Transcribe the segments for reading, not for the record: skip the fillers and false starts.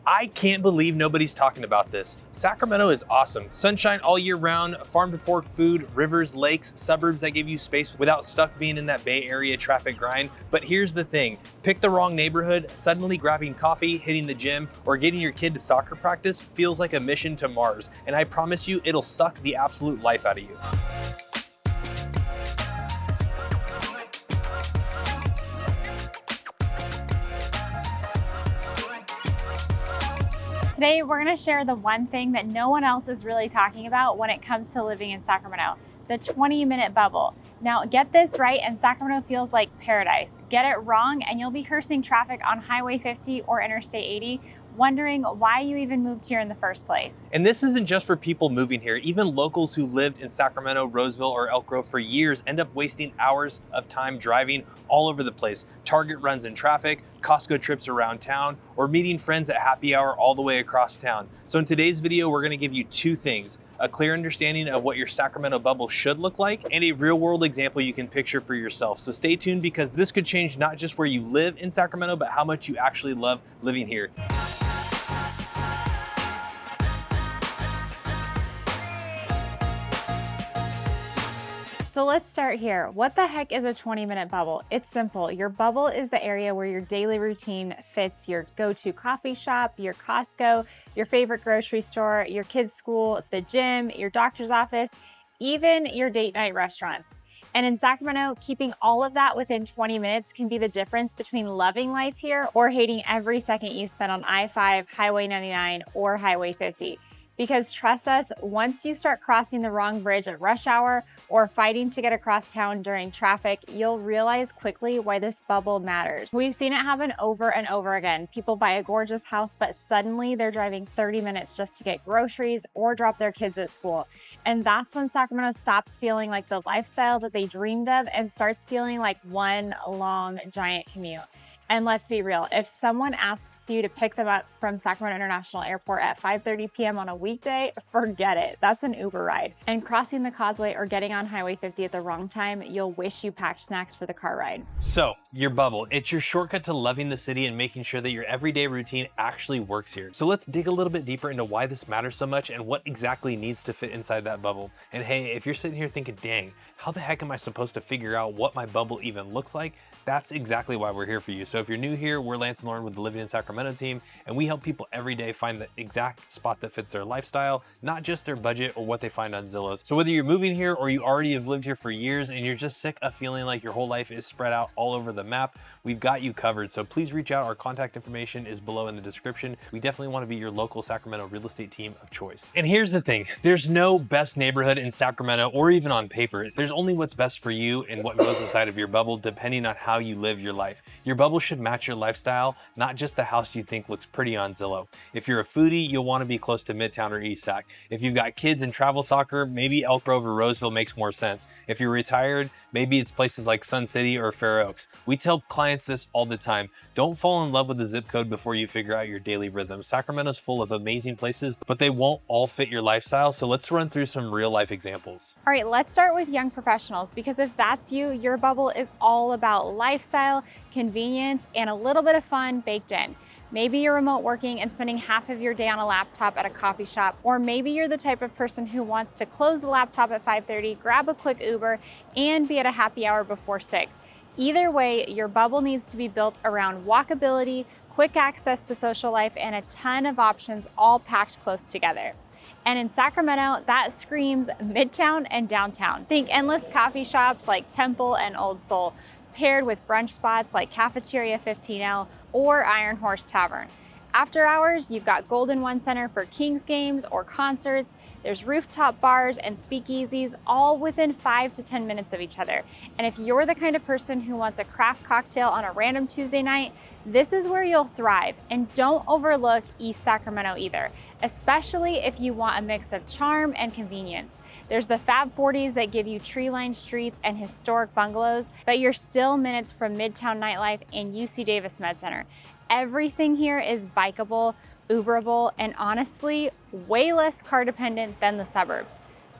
I can't believe nobody's talking about this. Sacramento is awesome. Sunshine all year round, farm to fork food, rivers, lakes, suburbs that give you space without stuck being in that Bay Area traffic grind. But here's the thing, pick the wrong neighborhood, suddenly grabbing coffee, hitting the gym, or getting your kid to soccer practice feels like a mission to Mars. And I promise you, it'll suck the absolute life out of you. Today, we're going to share the one thing that no one else is really talking about when it comes to living in Sacramento, the 20-minute bubble. Now, get this right, and Sacramento feels like paradise. Get it wrong, and you'll be cursing traffic on Highway 50 or Interstate 80, wondering why you even moved here in the first place. And this isn't just for people moving here. Even locals who lived in Sacramento, Roseville, or Elk Grove for years end up wasting hours of time driving all over the place. Target runs in traffic, Costco trips around town, or meeting friends at happy hour all the way across town. So in today's video, we're gonna give you two things: a clear understanding of what your Sacramento bubble should look like, and a real world example you can picture for yourself. So stay tuned, because this could change not just where you live in Sacramento, but how much you actually love living here. So let's start here. What the heck is a 20-minute bubble? It's simple. Your bubble is the area where your daily routine fits your go-to coffee shop, your Costco, your favorite grocery store, your kids' school, the gym, your doctor's office, even your date night restaurants. And in Sacramento, keeping all of that within 20 minutes can be the difference between loving life here or hating every second you spend on I-5, Highway 99, or Highway 50. Because trust us, once you start crossing the wrong bridge at rush hour or fighting to get across town during traffic, you'll realize quickly why this bubble matters. We've seen it happen over and over again. People buy a gorgeous house, but suddenly they're driving 30 minutes just to get groceries or drop their kids at school. And that's when Sacramento stops feeling like the lifestyle that they dreamed of and starts feeling like one long, giant commute. And let's be real, if someone asks you to pick them up from Sacramento International Airport at 5:30 p.m. on a weekday, forget it. That's an Uber ride. And crossing the causeway or getting on Highway 50 at the wrong time, you'll wish you packed snacks for the car ride. So, your bubble, it's your shortcut to loving the city and making sure that your everyday routine actually works here. So let's dig a little bit deeper into why this matters so much and what exactly needs to fit inside that bubble. And hey, if you're sitting here thinking, dang, how the heck am I supposed to figure out what my bubble even looks like? That's exactly why we're here for you. So if you're new here, we're Lance and Lauren with the Living in Sacramento team, and we help people every day find the exact spot that fits their lifestyle, not just their budget or what they find on Zillow. So whether you're moving here or you already have lived here for years and you're just sick of feeling like your whole life is spread out all over the map, we've got you covered. So please reach out. Our contact information is below in the description. We definitely want to be your local Sacramento real estate team of choice. And here's the thing, there's no best neighborhood in Sacramento or even on paper. There's only what's best for you and what goes inside of your bubble, depending on how you live your life. Your bubble should match your lifestyle, not just the house you think looks pretty on Zillow. If you're a foodie, you'll want to be close to Midtown or East Sac. If you've got kids in travel soccer, maybe Elk Grove or Roseville makes more sense. If you're retired, maybe it's places like Sun City or Fair Oaks. We tell clients this all the time. Don't fall in love with the zip code before you figure out your daily rhythm. Sacramento's full of amazing places, but they won't all fit your lifestyle. So let's run through some real life examples. All right, let's start with young professionals, because if that's you, your bubble is all about lifestyle, convenience, and a little bit of fun baked in. Maybe you're remote working and spending half of your day on a laptop at a coffee shop, or maybe you're the type of person who wants to close the laptop at 5:30, grab a quick Uber, and be at a happy hour before 6. Either way, your bubble needs to be built around walkability, quick access to social life, and a ton of options all packed close together. And in Sacramento, that screams Midtown and downtown. Think endless coffee shops like Temple and Old Soul, paired with brunch spots like Cafeteria 15L or Iron Horse Tavern. After hours, you've got Golden One Center for Kings games or concerts. There's rooftop bars and speakeasies, all within 5 to 10 minutes of each other. And if you're the kind of person who wants a craft cocktail on a random Tuesday night, this is where you'll thrive. And don't overlook East Sacramento either, especially if you want a mix of charm and convenience. There's the Fab 40s that give you tree-lined streets and historic bungalows, but you're still minutes from Midtown nightlife and UC Davis Med Center. Everything here is bikeable, Uberable, and honestly, way less car dependent than the suburbs.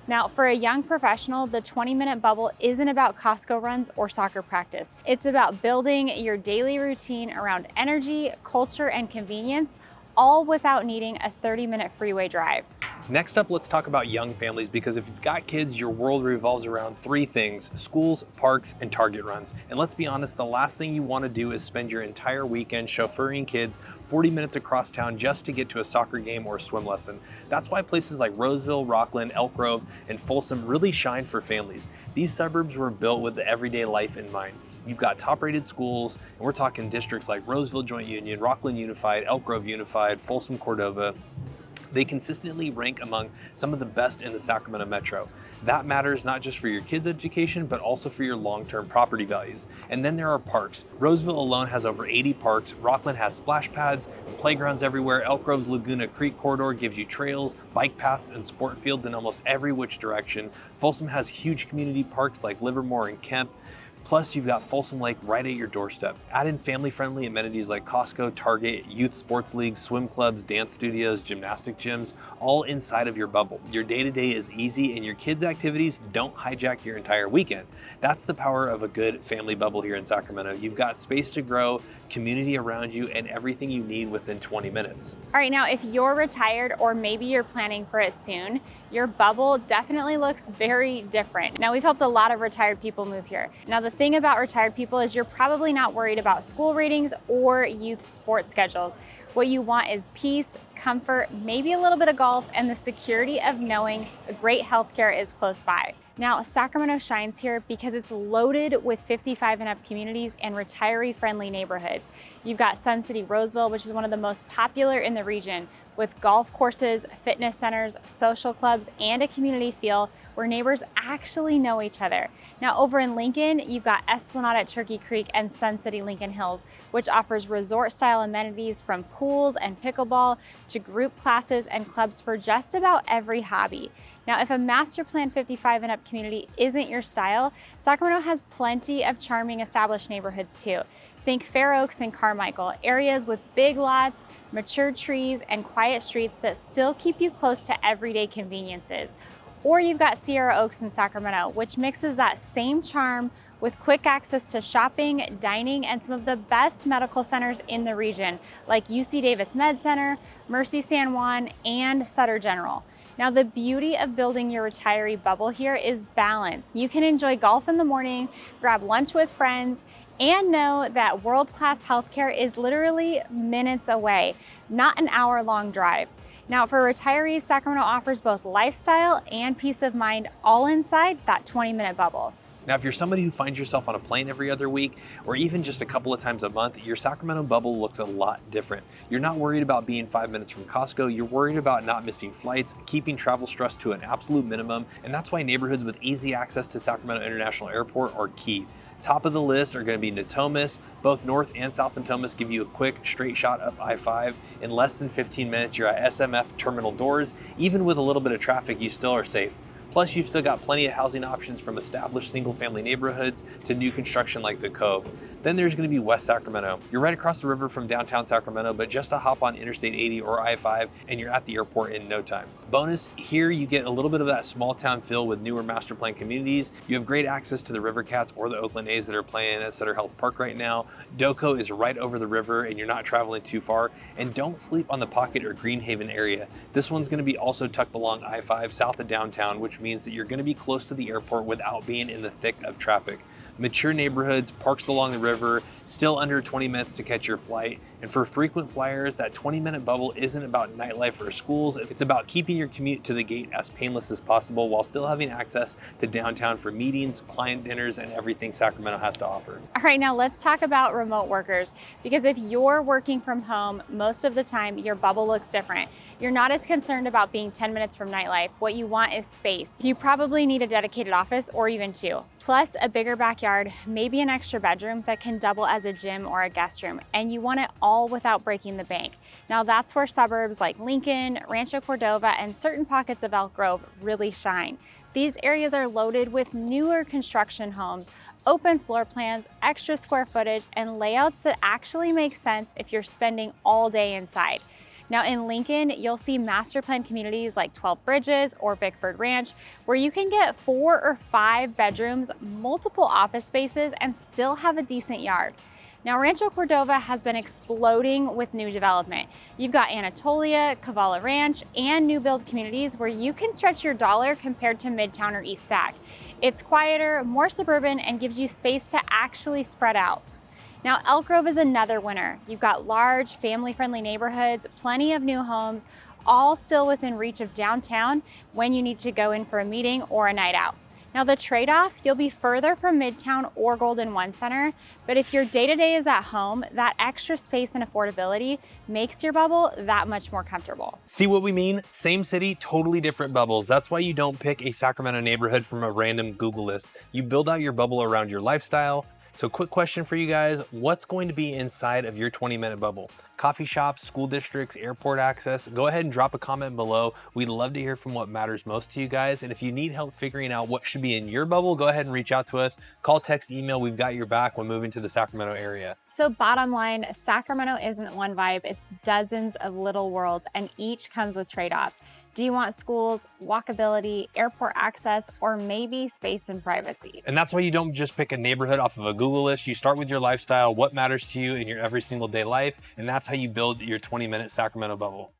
Now, for a young professional, the 20-minute bubble isn't about Costco runs or soccer practice. It's about building your daily routine around energy, culture, and convenience, all without needing a 30-minute freeway drive. Next up, let's talk about young families, because if you've got kids, your world revolves around three things: schools, parks, and Target runs. And let's be honest, the last thing you want to do is spend your entire weekend chauffeuring kids 40 minutes across town just to get to a soccer game or a swim lesson. That's why places like Roseville, Rockland, Elk Grove, and Folsom really shine for families. These suburbs were built with the everyday life in mind. You've got top-rated schools, and we're talking districts like Roseville Joint Union, Rockland Unified, Elk Grove Unified, Folsom Cordova. They consistently rank among some of the best in the Sacramento metro. That matters not just for your kids' education, but also for your long-term property values. And then there are parks. Roseville alone has over 80 parks. Rockland has splash pads and playgrounds everywhere. Elk Grove's Laguna Creek corridor gives you trails, bike paths, and sport fields in almost every which direction. Folsom has huge community parks like Livermore and Kemp. Plus, you've got Folsom Lake right at your doorstep. Add in family-friendly amenities like Costco, Target, youth sports leagues, swim clubs, dance studios, gymnastic gyms, all inside of your bubble. Your day-to-day is easy, and your kids' activities don't hijack your entire weekend. That's the power of a good family bubble here in Sacramento. You've got space to grow, community around you, and everything you need within 20 minutes. All right, now if you're retired or maybe you're planning for it soon, your bubble definitely looks very different. Now, we've helped a lot of retired people move here. Now, the thing about retired people is you're probably not worried about school ratings or youth sports schedules. What you want is peace, comfort, maybe a little bit of golf, and the security of knowing great healthcare is close by. Now, Sacramento shines here because it's loaded with 55 and up communities and retiree-friendly neighborhoods. You've got Sun City Roseville, which is one of the most popular in the region, with golf courses, fitness centers, social clubs, and a community feel where neighbors actually know each other. Now, over in Lincoln, you've got Esplanade at Turkey Creek and Sun City Lincoln Hills, which offers resort-style amenities from pools and pickleball to group classes and clubs for just about every hobby. Now, if a master plan 55 and up community isn't your style, Sacramento has plenty of charming established neighborhoods too. Think Fair Oaks and Carmichael, areas with big lots, mature trees, and quiet streets that still keep you close to everyday conveniences. Or you've got Sierra Oaks in Sacramento, which mixes that same charm with quick access to shopping, dining, and some of the best medical centers in the region, like UC Davis Med Center, Mercy San Juan, and Sutter General. Now, the beauty of building your retiree bubble here is balance. You can enjoy golf in the morning, grab lunch with friends, and know that world-class healthcare is literally minutes away, not an hour-long drive. Now, for retirees, Sacramento offers both lifestyle and peace of mind all inside that 20-minute bubble. Now, if you're somebody who finds yourself on a plane every other week, or even just a couple of times a month, your Sacramento bubble looks a lot different. You're not worried about being 5 minutes from Costco, you're worried about not missing flights, keeping travel stress to an absolute minimum, and that's why neighborhoods with easy access to Sacramento International Airport are key. Top of the list are going to be Natomas. Both North and South Natomas give you a quick straight shot up I-5. In less than 15 minutes, you're at SMF terminal doors. Even with a little bit of traffic, you still are safe. Plus, you've still got plenty of housing options from established single-family neighborhoods to new construction like the Cove. Then there's going to be West Sacramento. You're right across the river from downtown Sacramento, but just a hop on Interstate 80 or I-5 and you're at the airport in no time. Bonus, here you get a little bit of that small town feel with newer master plan communities. You have great access to the River Cats or the Oakland A's that are playing at Sutter Health Park right now. Doco is right over the river and you're not traveling too far. And don't sleep on the Pocket or Greenhaven area. This one's going to be also tucked along I-5 south of downtown, which means that you're going to be close to the airport without being in the thick of traffic. Mature neighborhoods, parks along the river, still under 20 minutes to catch your flight. And for frequent flyers, that 20-minute bubble isn't about nightlife or schools. It's about keeping your commute to the gate as painless as possible while still having access to downtown for meetings, client dinners, and everything Sacramento has to offer. All right, now let's talk about remote workers, because if you're working from home, most of the time your bubble looks different. You're not as concerned about being 10 minutes from nightlife. What you want is space. You probably need a dedicated office or even two, plus a bigger backyard, maybe an extra bedroom that can double as a gym or a guest room, and you want it all without breaking the bank. Now that's where suburbs like Lincoln, Rancho Cordova, and certain pockets of Elk Grove really shine. These areas are loaded with newer construction homes, open floor plans, extra square footage, and layouts that actually make sense if you're spending all day inside. Now in Lincoln, you'll see master plan communities like 12 Bridges or Bickford Ranch, where you can get 4 or 5 bedrooms, multiple office spaces, and still have a decent yard. Now, Rancho Cordova has been exploding with new development. You've got Anatolia, Cavala Ranch, and new build communities where you can stretch your dollar compared to Midtown or East Sac. It's quieter, more suburban, and gives you space to actually spread out. Now, Elk Grove is another winner. You've got large, family-friendly neighborhoods, plenty of new homes, all still within reach of downtown when you need to go in for a meeting or a night out. Now, the trade-off, you'll be further from Midtown or Golden One Center, but if your day-to-day is at home, that extra space and affordability makes your bubble that much more comfortable. See what we mean? Same city, totally different bubbles. That's why you don't pick a Sacramento neighborhood from a random Google list. You build out your bubble around your lifestyle. So quick question for you guys, what's going to be inside of your 20-minute bubble? Coffee shops, school districts, airport access? Go ahead and drop a comment below. We'd love to hear from what matters most to you guys. And if you need help figuring out what should be in your bubble, go ahead and reach out to us. Call, text, email, we've got your back when moving to the Sacramento area. So bottom line, Sacramento isn't one vibe, it's dozens of little worlds, and each comes with trade-offs. Do you want schools, walkability, airport access, or maybe space and privacy? And that's why you don't just pick a neighborhood off of a Google list. You start with your lifestyle, what matters to you in your every single day life, and that's how you build your 20-minute Sacramento bubble.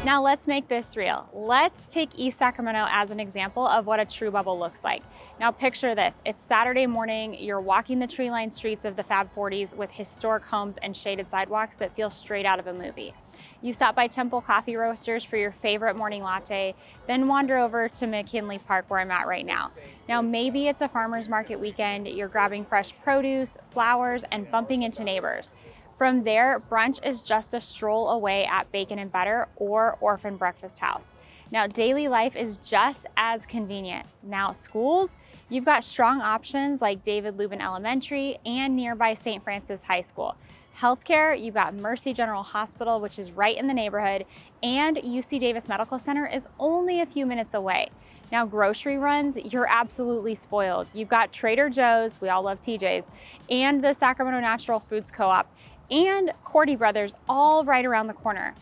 Now let's make this real. Let's take East Sacramento as an example of what a true bubble looks like. Now picture this, it's Saturday morning, you're walking the tree-lined streets of the Fab 40s with historic homes and shaded sidewalks that feel straight out of a movie. You stop by Temple Coffee Roasters for your favorite morning latte, then wander over to McKinley Park where I'm at right now. Now maybe it's a farmer's market weekend, you're grabbing fresh produce, flowers, and bumping into neighbors. From there, brunch is just a stroll away at Bacon and Butter or Orphan Breakfast House. Now, daily life is just as convenient. Now, schools, you've got strong options like David Lubin Elementary and nearby St. Francis High School. Healthcare, you've got Mercy General Hospital, which is right in the neighborhood, and UC Davis Medical Center is only a few minutes away. Now, grocery runs, you're absolutely spoiled. You've got Trader Joe's, we all love TJ's, and the Sacramento Natural Foods Co-op, and Cordy Brothers all right around the corner.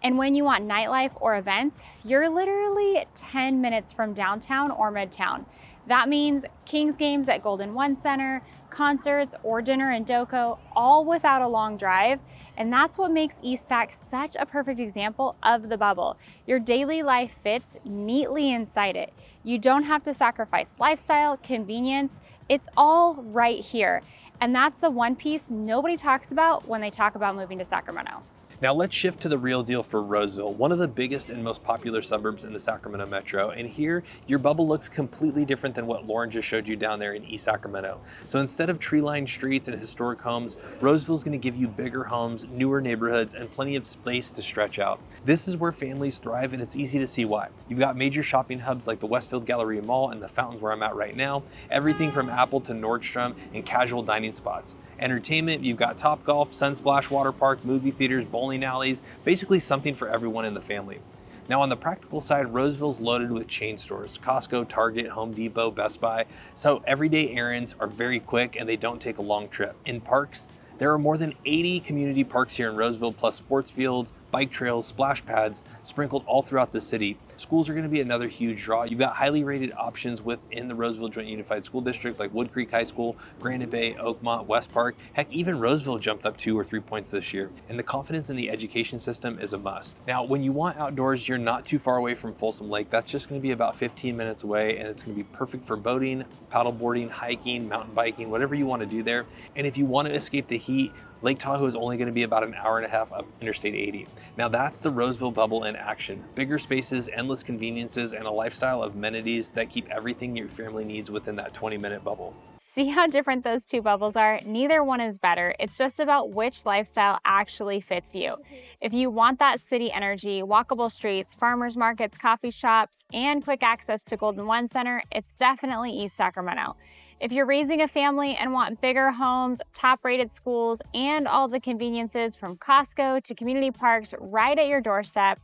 And when you want nightlife or events, you're literally 10 minutes from downtown or Midtown. That means Kings games at Golden One Center, concerts or dinner in Doco, all without a long drive. And that's what makes East Sac such a perfect example of the bubble. Your daily life fits neatly inside it. You don't have to sacrifice lifestyle, convenience, it's all right here. And that's the one piece nobody talks about when they talk about moving to Sacramento. Now let's shift to the real deal for Roseville, one of the biggest and most popular suburbs in the Sacramento metro. And here, your bubble looks completely different than what Lauren just showed you down there in East Sacramento. So instead of tree-lined streets and historic homes, Roseville is going to give you bigger homes, newer neighborhoods, and plenty of space to stretch out. This is where families thrive, and it's easy to see why. You've got major shopping hubs like the Westfield Galleria Mall and the Fountains where I'm at right now, everything from Apple to Nordstrom, and casual dining spots. Entertainment, you've got Topgolf, Sunsplash Water Park, movie theaters, bowling alleys, basically something for everyone in the family. Now on the practical side, Roseville's loaded with chain stores, Costco, Target, Home Depot, Best Buy, so everyday errands are very quick and they don't take a long trip. In parks, there are more than 80 community parks here in Roseville, plus sports fields, bike trails, splash pads, sprinkled all throughout the city. Schools are going to be another huge draw. You've got highly rated options within the Roseville Joint Unified School District like Wood Creek High School, Granite Bay, Oakmont, West Park. Heck, even Roseville jumped up 2 or 3 points this year. And the confidence in the education system is a must. Now, when you want outdoors, you're not too far away from Folsom Lake. That's just going to be about 15 minutes away, and it's going to be perfect for boating, paddleboarding, hiking, mountain biking, whatever you want to do there. And if you want to escape the heat, Lake Tahoe is only going to be about an hour and a half up Interstate 80. Now that's the Roseville bubble in action. Bigger spaces, endless conveniences, and a lifestyle of amenities that keep everything your family needs within that 20-minute bubble. See how different those two bubbles are? Neither one is better. It's just about which lifestyle actually fits you. If you want that city energy, walkable streets, farmers markets, coffee shops, and quick access to Golden One Center, it's definitely East Sacramento. If you're raising a family and want bigger homes, top-rated schools, and all the conveniences from Costco to community parks right at your doorstep,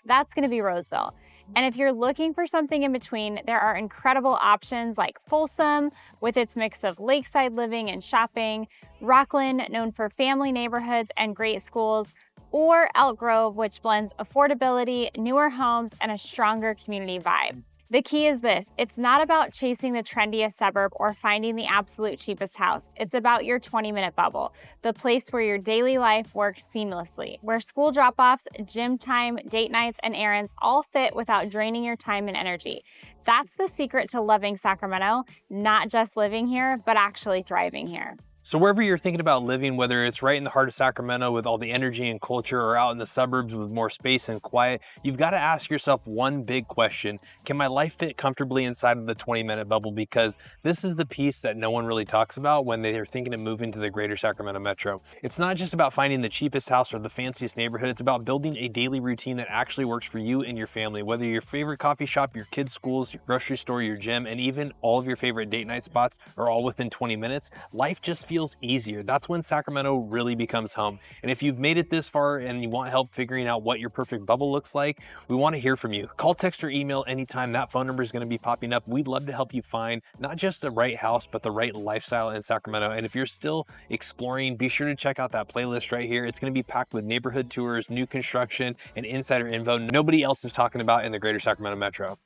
that's going to be Roseville. And if you're looking for something in between, there are incredible options like Folsom, with its mix of lakeside living and shopping, Rockland, known for family neighborhoods and great schools, or Elk Grove, which blends affordability, newer homes, and a stronger community vibe. The key is this: it's not about chasing the trendiest suburb or finding the absolute cheapest house. It's about your 20-minute bubble, the place where your daily life works seamlessly, where school drop-offs, gym time, date nights, and errands all fit without draining your time and energy. That's the secret to loving Sacramento, not just living here, but actually thriving here. So wherever you're thinking about living, whether it's right in the heart of Sacramento with all the energy and culture or out in the suburbs with more space and quiet, you've got to ask yourself one big question: can my life fit comfortably inside of the 20-minute bubble? Because this is the piece that no one really talks about when they are thinking of moving to the greater Sacramento metro. It's not just about finding the cheapest house or the fanciest neighborhood. It's about building a daily routine that actually works for you and your family. Whether your favorite coffee shop, your kids' schools, your grocery store, your gym, and even all of your favorite date night spots are all within 20 minutes, life just feels easier. That's when Sacramento really becomes home. And if you've made it this far and you want help figuring out what your perfect bubble looks like, we want to hear from you. Call, text, or email anytime. That phone number is going to be popping up. We'd love to help you find not just the right house, but the right lifestyle in Sacramento. And if you're still exploring, be sure to check out that playlist right here. It's going to be packed with neighborhood tours, new construction, and insider info nobody else is talking about in the greater Sacramento metro.